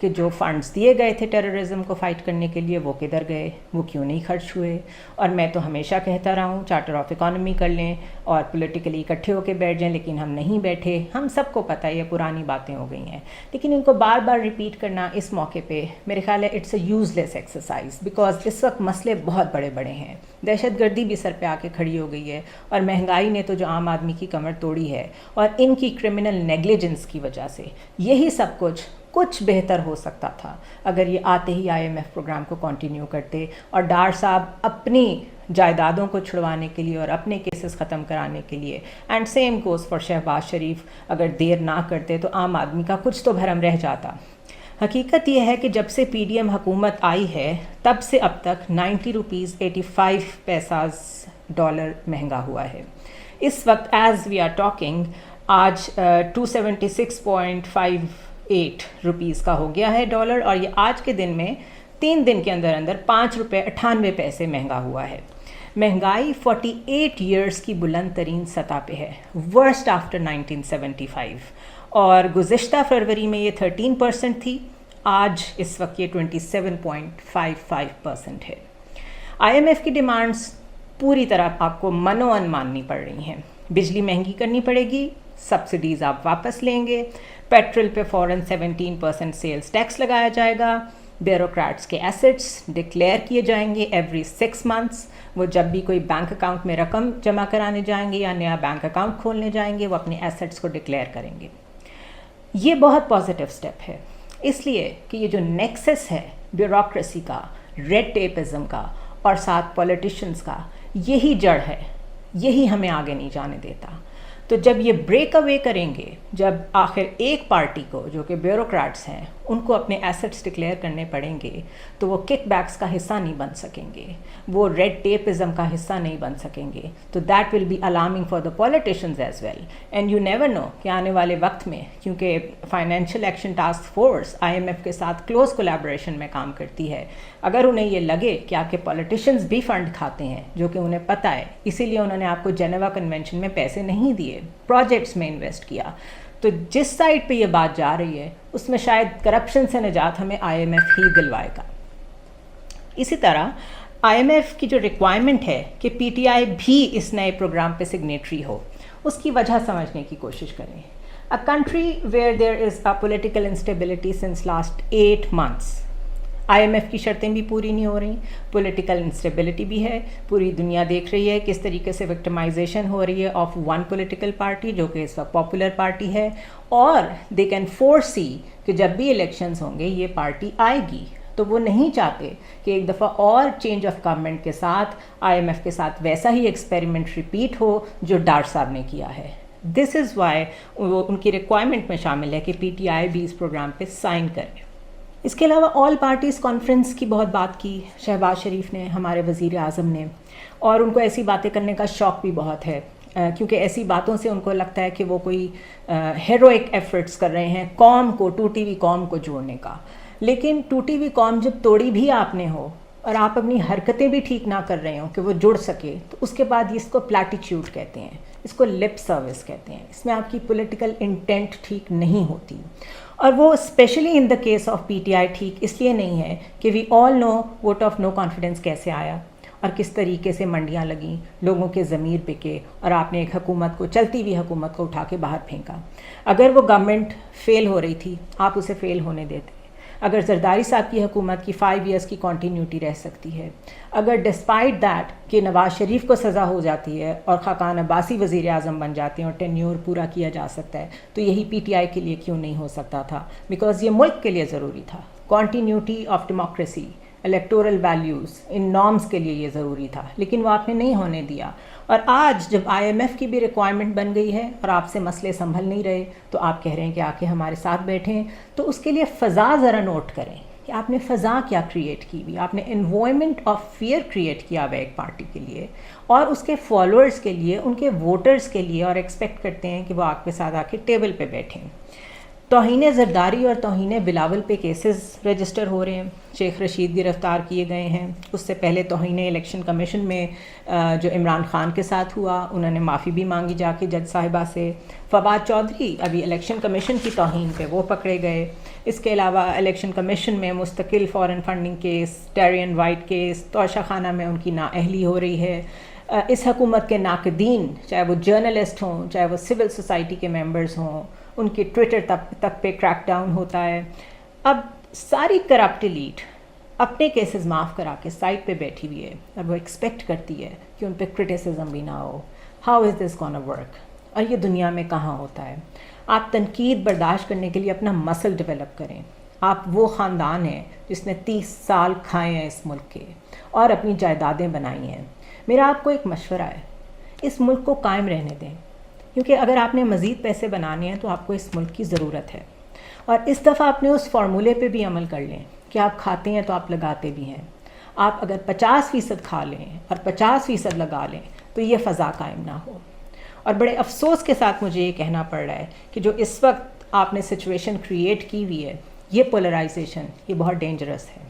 کہ جو فنڈز دیے گئے تھے ٹیررزم کو فائٹ کرنے کے لیے وہ کدھر گئے, وہ کیوں نہیں خرچ ہوئے. اور میں تو ہمیشہ کہتا رہا ہوں چارٹر آف اکانومی کر لیں اور پولیٹیکلی اکٹھے ہو کے بیٹھ جائیں, لیکن ہم نہیں بیٹھے. ہم سب کو پتہ ہے یہ پرانی باتیں ہو گئی ہیں, لیکن ان کو بار بار ریپیٹ کرنا اس موقع پہ میرے خیال ہے it's a useless exercise, because اس وقت مسئلے بہت بڑے بڑے ہیں. دہشت گردی بھی سر پہ آ کے کھڑی ہو گئی ہے, اور مہنگائی نے تو جو عام آدمی کی کمر توڑی ہے, اور ان کی کرمنل نیگلیجنس کی وجہ سے یہی سب کچھ بہتر ہو سکتا تھا اگر یہ آتے ہی IMF پروگرام کو کنٹینیو کرتے, اور ڈار صاحب اپنی جائیدادوں کو چھڑوانے کے لیے اور اپنے کیسز ختم کرانے کے لیے, and same goes for Shehbaz Sharif, اگر دیر نہ کرتے تو عام آدمی کا کچھ تو بھرم رہ جاتا. حقیقت یہ ہے کہ جب سے PDM حکومت آئی ہے تب سے اب تک 90 روپیز 85 پیساز ڈالر مہنگا ہوا ہے. اس وقت ایز وی آر ٹاکنگ آج 276.58 روپیز کا ہو گیا ہے ڈالر, اور یہ آج کے دن میں 3 دن کے اندر اندر 5 روپے 98 پیسے مہنگا ہوا ہے. مہنگائی 48 ایئرس کی بلند ترین سطح پہ ہے, ورسٹ آفٹر 1975, اور گزشتہ فروری میں یہ 13% تھی, آج اس وقت یہ 27.55% ہے. IMF کی ڈیمانڈز پوری طرح آپ کو منو ان ماننی پڑ رہی ہیں. بجلی مہنگی کرنی پڑے گی, سبسڈیز آپ واپس لیں گے, پیٹرول پہ فوراً 17% سیلز ٹیکس لگایا جائے گا, بیوروکریٹس کے ایسٹس ڈکلیئر کیے جائیں گے ایوری 6 months. وہ جب بھی کوئی بینک اکاؤنٹ میں رقم جمع کرانے جائیں گے یا نیا بینک اکاؤنٹ کھولنے جائیں گے, وہ اپنے ایسٹس کو ڈکلیئر کریں گے. یہ بہت پازیٹیو سٹیپ ہے, اس لیے کہ یہ جو نیکسس ہے بیوروکریسی کا, ریڈ ٹیپزم کا, اور ساتھ پولیٹیشنز کا, یہی جڑ ہے, یہی ہمیں آگے نہیں جانے دیتا. تو جب یہ بریک اوے کریں گے, جب آخر ایک پارٹی کو جو کہ بیوروکریٹس ہیں ان کو اپنے ایسٹس ڈکلیئر کرنے پڑیں گے, تو وہ کک بیکس کا حصہ نہیں بن سکیں گے, وہ ریڈ ٹیپزم کا حصہ نہیں بن سکیں گے. تو that will be alarming for the politicians as well. And you never know کہ آنے والے وقت میں, کیونکہ financial action task force IMF کے ساتھ کلوز کولیبریشن میں کام کرتی ہے, اگر انہیں یہ لگے کہ آپ کے پولیٹیشنز بھی فنڈ کھاتے ہیں, جو کہ انہیں پتہ ہے, اسی لیے انہوں نے آپ کو جنیوا کنونشن میں پیسے نہیں دیے, پروجیکٹس میں انویسٹ کیا, تو جس سائڈ پہ یہ بات جا رہی ہے اس میں شاید کرپشن سے نجات ہمیں IMF ہی دلوائے گا. اسی طرح IMF کی جو ریکوائرمنٹ ہے کہ PTI بھی اس نئے پروگرام پہ سگنیٹری ہو, اس کی وجہ سمجھنے کی کوشش کریں. A country where there is a political instability since last 8 months, IMF کی شرطیں بھی پوری نہیں ہو رہی, پولیٹیکل انسٹیبلٹی بھی ہے, پوری دنیا دیکھ رہی ہے کس طریقے سے وکٹمائزیشن ہو رہی ہے آف ون پولیٹیکل پارٹی جو کہ اس وقت پاپولر پارٹی ہے, اور دے کین فور سی کہ جب بھی الیکشنز ہوں گے یہ پارٹی آئے گی. تو وہ نہیں چاہتے کہ ایک دفعہ اور چینج آف گورنمنٹ کے ساتھ IMF کے ساتھ ویسا ہی ایکسپیریمنٹ ریپیٹ ہو جو ڈار صاحب نے کیا ہے. دس از وائی وہ ان کی ریکوائرمنٹ میں شامل ہے کہ PTI بھی اس پروگرام پہ سائن کرے. اس کے علاوہ آل پارٹیز کانفرنس کی بہت بات کی شہباز شریف نے, ہمارے وزیر اعظم نے, اور ان کو ایسی باتیں کرنے کا شوق بھی بہت ہے, کیونکہ ایسی باتوں سے ان کو لگتا ہے کہ وہ کوئی ہیروئک ایفرٹس کر رہے ہیں قوم کو, ٹوٹی ہوئی قوم کو جوڑنے کا. لیکن ٹوٹی ہوئی قوم جب توڑی بھی آپ نے ہو اور آپ اپنی حرکتیں بھی ٹھیک نہ کر رہے ہوں کہ وہ جڑ سکے, تو اس کے بعد اس کو پلیٹیچیوڈ کہتے ہیں, اس کو لپ سروس کہتے ہیں. اس میں آپ کی پولیٹیکل انٹینٹ ٹھیک نہیں ہوتی, اور وہ especially in the case of PTI ٹھیک اس لیے نہیں ہے کہ we all know vote of no confidence کیسے آیا اور کس طریقے سے منڈیاں لگیں, لوگوں کے ضمیر بکے, اور آپ نے ایک حکومت کو, چلتی ہوئی حکومت کو اٹھا کے باہر پھینکا. اگر وہ گورنمنٹ فیل ہو رہی تھی آپ اسے فیل ہونے دیتے. اگر زرداری صاحب کی حکومت کی 5 ایئرس کی کنٹینیوٹی رہ سکتی ہے, اگر ڈسپائٹ دیٹ کہ نواز شریف کو سزا ہو جاتی ہے اور خاقان عباسی وزیر اعظم بن جاتے ہیں اور ٹینیور پورا کیا جا سکتا ہے, تو یہی PTI کے لیے کیوں نہیں ہو سکتا تھا؟ بیکاز یہ ملک کے لیے ضروری تھا. Continuity of democracy, electoral values, in norms کے لیے یہ ضروری تھا, لیکن وہ آپ نے نہیں ہونے دیا. اور آج جب IMF کی بھی ریکوائرمنٹ بن گئی ہے اور آپ سے مسئلے سنبھل نہیں رہے, تو آپ کہہ رہے ہیں کہ آ کے ہمارے ساتھ بیٹھیں. تو اس کے لیے فضا ذرا نوٹ کریں کہ آپ نے فضا کیا کریٹ کی ہوئی. آپ نے انوائرمنٹ آف فیئر کریٹ کیا ہوا ایک پارٹی کے لیے اور اس کے فالوورز کے لیے, ان کے ووٹرز کے لیے, اور ایکسپیکٹ کرتے ہیں کہ وہ آپ کے ساتھ آ کے ٹیبل پہ بیٹھیں. توہین زرداری اور توہین بلاول پہ کیسز رجسٹر ہو رہے ہیں. شیخ رشید گرفتار کیے گئے ہیں. اس سے پہلے توہین الیکشن کمیشن میں جو عمران خان کے ساتھ ہوا, انہوں نے معافی بھی مانگی جا کے جج صاحبہ سے. فواد چودھری ابھی الیکشن کمیشن کی توہین پہ وہ پکڑے گئے. اس کے علاوہ الیکشن کمیشن میں مستقل foreign funding case, Tyrian White case, Toshakhana میں ان کی نااہلی ہو رہی ہے. اس حکومت کے ناقدین، چاہے وہ جرنلسٹ ہوں، چاہے وہ سول سوسائٹی کے ممبرز ہوں، ان کے ٹویٹر تک پہ کریک ڈاؤن ہوتا ہے. اب ساری کرپٹ ایلیٹ اپنے کیسز معاف کرا کے سائٹ پہ بیٹھی ہوئی ہے اور وہ ایکسپیکٹ کرتی ہے کہ ان پہ کرٹیسزم بھی نہ ہو. How is this gonna work? اور یہ دنیا میں کہاں ہوتا ہے؟ آپ تنقید برداشت کرنے کے لیے اپنا مسل ڈیولپ کریں. آپ وہ خاندان ہیں جس نے 30 سال کھائے ہیں اس ملک کے اور اپنی جائیدادیں بنائی ہیں. میرا آپ کو ایک مشورہ ہے، اس ملک کو قائم رہنے دیں، کیونکہ اگر آپ نے مزید پیسے بنانے ہیں تو آپ کو اس ملک کی ضرورت ہے. اور اس دفعہ آپ نے اس فارمولے پہ بھی عمل کر لیں کہ آپ کھاتے ہیں تو آپ لگاتے بھی ہیں. آپ اگر 50% کھا لیں اور 50% لگا لیں تو یہ فضا قائم نہ ہو. اور بڑے افسوس کے ساتھ مجھے یہ کہنا پڑ رہا ہے کہ جو اس وقت آپ نے سچویشن کریٹ کی ہوئی ہے، یہ پولرائزیشن، یہ بہت ڈینجرس ہے.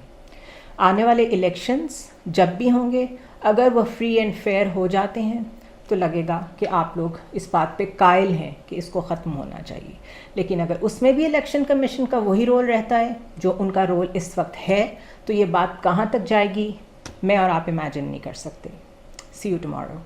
آنے والے الیکشنز جب بھی ہوں گے، اگر وہ فری اینڈ فیئر ہو جاتے ہیں تو لگے گا کہ آپ لوگ اس بات پہ قائل ہیں کہ اس کو ختم ہونا چاہیے. لیکن اگر اس میں بھی الیکشن کمیشن کا وہی رول رہتا ہے جو ان کا رول اس وقت ہے، تو یہ بات کہاں تک جائے گی میں اور آپ امیجن نہیں کر سکتے. سی یو ٹمارو.